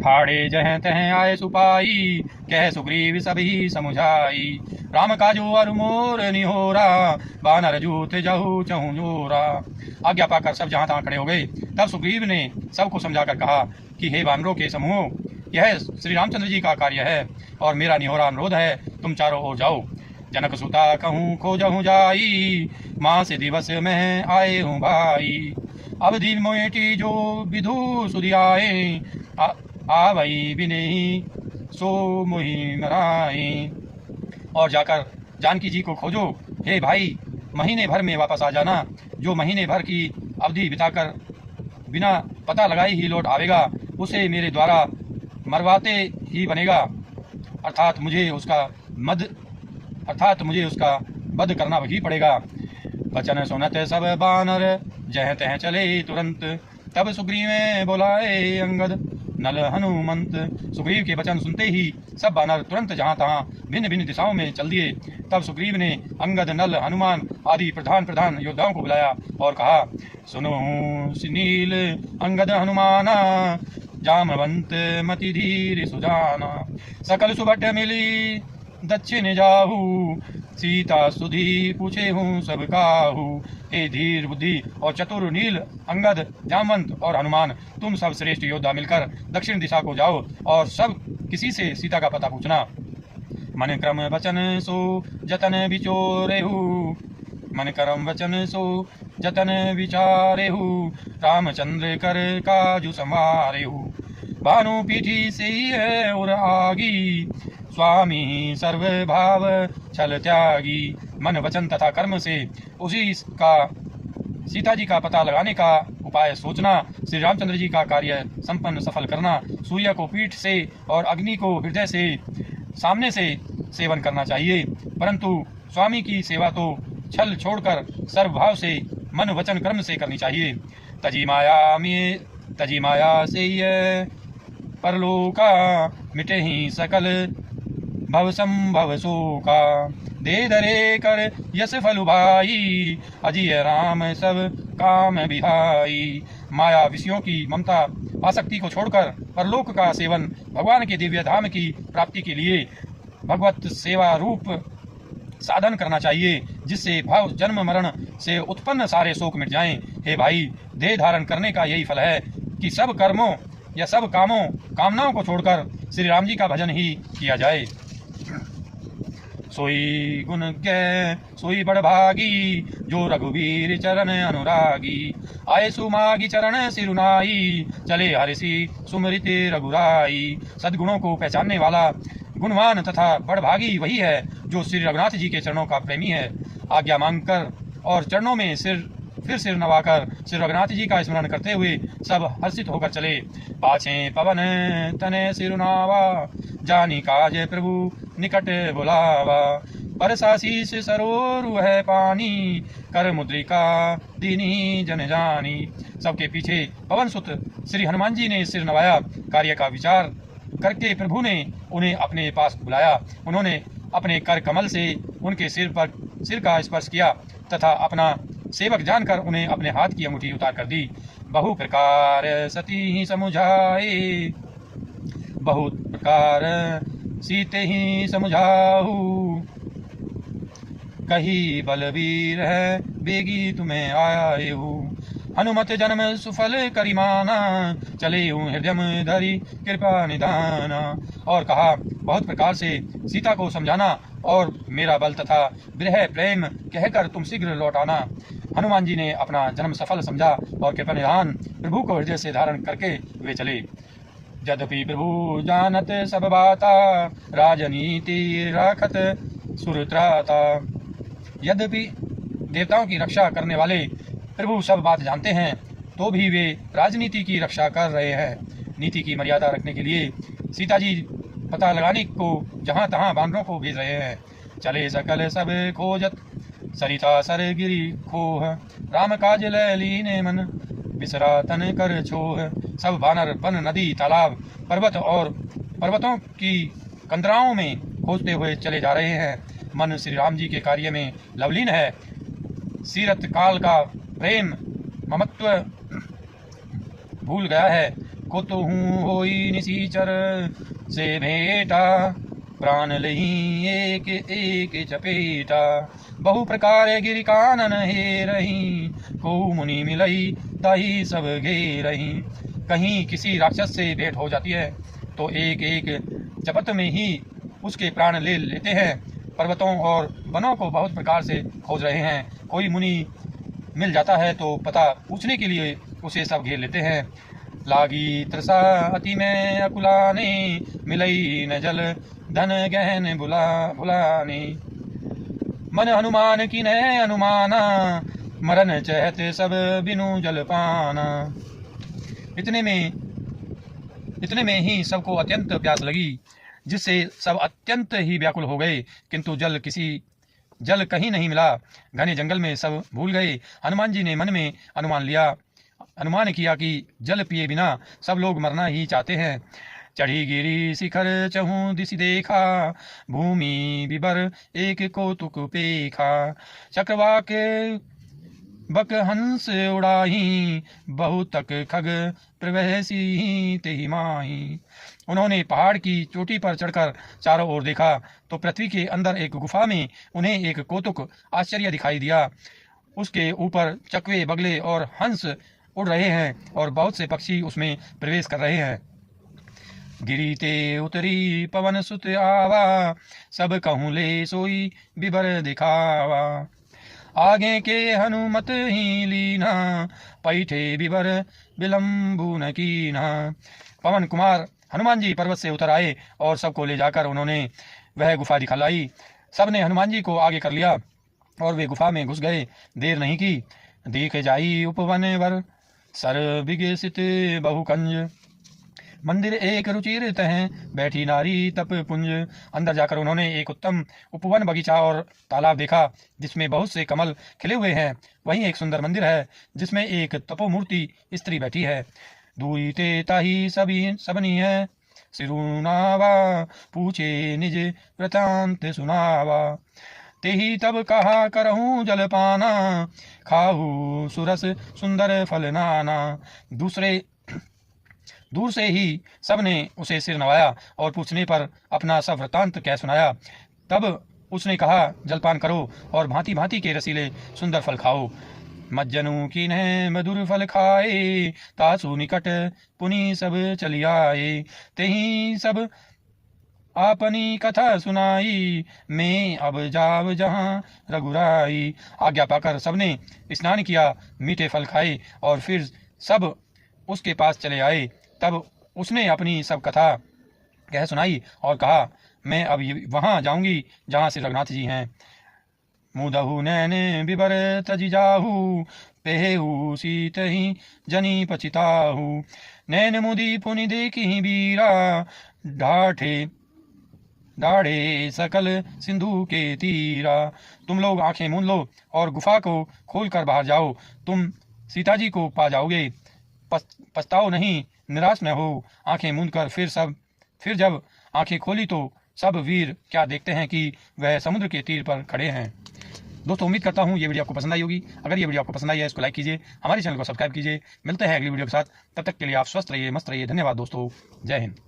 ठाड़े जह तह आए सुपाई, कह सुग्रीव सभी समुझाई। राम काजो अरु मोर निहोरा, बानर जूथ जहु चहु जोरा। आज्ञा पाकर सब जहां तहां खड़े हो गए। तब सुग्रीव ने सबको समझाकर कहा कि हे वानरों के समूह, यह श्री रामचंद्र जी का कार्य है और मेरा निहोरा अनुरोध है, तुम चारों ओर जाओ। जनक सुता कहूँ खोजहूँ जाई, माँ से दिवस में आए हूँ भाई। अब दी मोटी जो विधु सुधियाए, आवई बिनेही सो मोहि मराए। और जाकर जानकी जी को खोजो। हे भाई, महीने भर में वापस आ जाना। जो महीने भर की अवधि बिताकर बिना पता लगाए ही लौट आवेगा, उसे मेरे द्वारा मरवाते ही बनेगा। अर्थात मुझे उसका वध करना ही पड़ेगा। वचन सुनत सब बानर, जह तह चले तुरंत। तब सुग्रीव बोलाए अंगद, नल हनुमंत। सुग्रीव के वचन सुनते ही सब बानर तुरंत जहां तहां भिन्न भिन्न दिशाओं में चल दिए। तब सुग्रीव ने अंगद, नल, हनुमान आदि प्रधान योद्धाओं को बुलाया और कहा, सुनो सुनील अंगद हनुमाना, जामवंत मति धीर सुजाना। सकल सुभट मिली दक्षिण जाहू, सीता सुधी पूछे हूँ सब काहू। हे धीर बुद्धि और चतुर नील, अंगद, जामवंत और हनुमान, तुम सब श्रेष्ठ योद्धा मिलकर दक्षिण दिशा को जाओ और सब किसी से सीता का पता पूछना। मन क्रम वचन सो जतन बिचोरेहू, मन करम वचन सो जतन विचारेहू। रामचंद्र कर काजु संवारेहू, भानु पीठी से है और आगी। स्वामी सर्व भाव छल त्यागी। मन वचन तथा कर्म से उसी का सीता जी का पता लगाने का उपाय सोचना। श्री रामचंद्र जी का कार्य संपन्न सफल करना। सूर्य को पीठ से और अग्नि को हृदय से सामने से सेवन करना चाहिए, परंतु स्वामी की सेवा तो छल छोड़कर सर्वभाव से मन वचन कर्म से करनी चाहिए। तजी माया से ये परलोका, मिटे ही सकल भव संभव शोका। दे दरे कर यश फलु भाई, अजिय राम सब काम बिहाई। माया विषयों की ममता आसक्ति को छोड़कर परलोक का सेवन भगवान के दिव्य धाम की प्राप्ति के लिए भगवत सेवा रूप साधन करना चाहिए, जिससे भाव जन्म मरण से उत्पन्न सारे शोक मिट जाएं। हे भाई, देह धारण करने का यही फल है कि सब कर्मों या सब कामनाओं को छोड़कर श्री राम जी का भजन ही किया जाए। सोई गुण कै सोई बड़भागी, जो रघुवीर चरण अनुरागी। आए सुमागी चरण सिरुनाई, चले हरिषि सुमरित रघुराई। सद्गुणों को पहचानने वाला गुणवान तथा बड़भागी वही है जो श्री रघुनाथ जी के चरणों का प्रेमी है। आज्ञा मांगकर और चरणों में फिर सिर नवाकर श्री रघुनाथ जी का स्मरण करते हुए सब हर्षित होकर चले। पाछे पवन तने सिरुनावा, जानी काज प्रभु निकट बुलावा। परसाशीष सरोरु है पानी, कर मुद्रिका दीनी जन जानी। सबके पीछे पवन सुत श्री हनुमान जी ने सिर नवाया। कार्य का विचार करके प्रभु ने उन्हें अपने पास बुलाया। उन्होंने अपने कर कमल से उनके सिर का स्पर्श किया तथा अपना सेवक जानकर उन्हें अपने हाथ की अंगूठी उतार कर दी। बहु प्रकार सती ही समुझाए, बहुत प्रकार सीते ही समुझाऊ। कही बलवीर है बेगी तुम्हें आए हूँ। हनुमत जन्म सुफल करिमाना, चले हूँ हृदय धरी कृपा निदाना। और कहा, बहुत प्रकार से सीता को समझाना और मेरा बल तथा विरह प्रेम कहकर तुम शीघ्र लौट आना। हनुमान जी ने अपना जन्म सफल समझा और कृपा निधान प्रभु को हृदय से धारण करके वे चले। यद्यपि प्रभु जानत सब बाता, राजनीति राखत सुरत्राता। यद्यपि देवताओं की रक्षा करने वाले प्रभु सब बात जानते हैं, तो भी वे राजनीति की रक्षा कर रहे हैं। नीति की मर्यादा रखने के लिए सीता जी पता लगाने को जहां तहां बानरों को भेज रहे हैं। चले सकल सब खोजत, सरिता सर गिरी खोह। राम काज लीने मन, बिसरा तन कर छोह। सब बानर वन, नदी, तालाब, पर्वत और पर्वतों की कंदराओं में खोजते हुए चले जा रहे हैं। मन श्री राम जी के कार्य में लवलीन है। सीरत काल का प्रेम ममत्व भूल गया है को तो हूँ होई निसीचर से भेटा, प्राण लही एक एक चपेटा। बहु प्रकार गिरि कानन हे रही, को मुनि मिलई ताही सब घे रही। कहीं किसी राक्षस से भेंट हो जाती है तो एक एक चपत में ही उसके प्राण ले लेते हैं। पर्वतों और वनों को बहुत प्रकार से खोज रहे हैं, कोई मुनि मिल जाता है तो पता पूछने के लिए उसे सब घेर लेते हैं। लागी तृषा अति में अकुलाने, मिलई न जल धन गहन भुलाने। मन हनुमान की न अनुमाना, मरण चहत सब बिनु जल पाना। इतने में ही सबको अत्यंत प्यास लगी, जिससे सब अत्यंत ही व्याकुल हो गए, किंतु जल कहीं नहीं मिला। घने जंगल में सब भूल गए। हनुमान जी ने मन में अनुमान किया कि जल पिए बिना सब लोग मरना ही चाहते हैं। चढ़ी गिरी शिखर चहूं दिशि देखा, भूमि विबर एक कौतुक पेखा। चक्रवाक बक हंस उड़ाही, बहुतक खग प्रवहसी तेहि माही। उन्होंने पहाड़ की चोटी पर चढ़कर चारों ओर देखा तो पृथ्वी के अंदर एक गुफा में उन्हें एक कौतुक आश्चर्य दिखाई दिया। उसके ऊपर चकवे बगले और हंस उड़ रहे हैं और बहुत से पक्षी उसमें प्रवेश कर रहे हैं। गिरी ते उतरी पवन सुत आवा, सब कहूँ ले सोई बिबर दिखावा। आगे के हनुमत ही लीना, पैठे बिबर विलंबु न कीना। पवन कुमार हनुमान जी पर्वत से उतर आए और सबको ले जाकर उन्होंने वह गुफा दिखलाई। सबने हनुमान जी को आगे कर लिया और वे गुफा में घुस गए। देर नहीं की, देख जाई उपवन वर, सर विगसित बहुकंज। मंदिर एक रुचिर तह, बैठी नारी तप पुंज। अंदर जाकर उन्होंने एक उत्तम उपवन बगीचा और तालाब देखा, जिसमें बहुत से कमल खिले हुए हैं। वहीं एक सुंदर मंदिर है, जिसमें एक तपोमूर्ति स्त्री बैठी है। दूई ते ताही सबनी है, सिरुनावा पूछे निज वृतांत सुनावा। तेही तब कहा करहूँ जलपाना, खाहू सुरस सुंदर फल नाना। दूर से ही सबने उसे सिर नवाया और पूछने पर अपना सब वृतांत कह सुनाया। तब उसने कहा, जलपान करो और भांति भांति के रसीले सुंदर फल खाओ। मज्जनु की न मधुर फल खाए, तासु निकट पुनि सब चली आए। तेही सब आपनी कथा सुनाई, मैं अब जाव जहाँ रघुराई। आज्ञा पाकर सबने स्नान किया, मीठे फल खाए और फिर सब उसके पास चले आए। तब उसने अपनी सब कथा कह सुनाई और कहा, मैं अब वहाँ जाऊंगी जहाँ से रघुनाथ जी हैं। मुदहु नैन बिबर तजी जाहू, पेहू सीत ही जनी पचिताहू। नैन मुदी पुनि देखी बीरा, ढाढ़े सकल सिंधु के तीरा। तुम लोग आंखें मूंद लो और गुफा को खोल कर बाहर जाओ, तुम सीता जी को पा जाओगे। पछताओ नहीं, निराश न हो। आंखें मूंद कर फिर जब आंखें खोली तो सब वीर क्या देखते हैं कि वह समुद्र के तीर पर खड़े हैं। दोस्तों, उम्मीद करता हूँ ये वीडियो आपको पसंद आई होगी। अगर ये वीडियो आपको पसंद आई है, इसको लाइक कीजिए, हमारे चैनल को सब्सक्राइब कीजिए। मिलते हैं अगली वीडियो के साथ, तब तक के लिए आप स्वस्थ रहिए, मस्त रहिए। धन्यवाद दोस्तों, जय हिंद।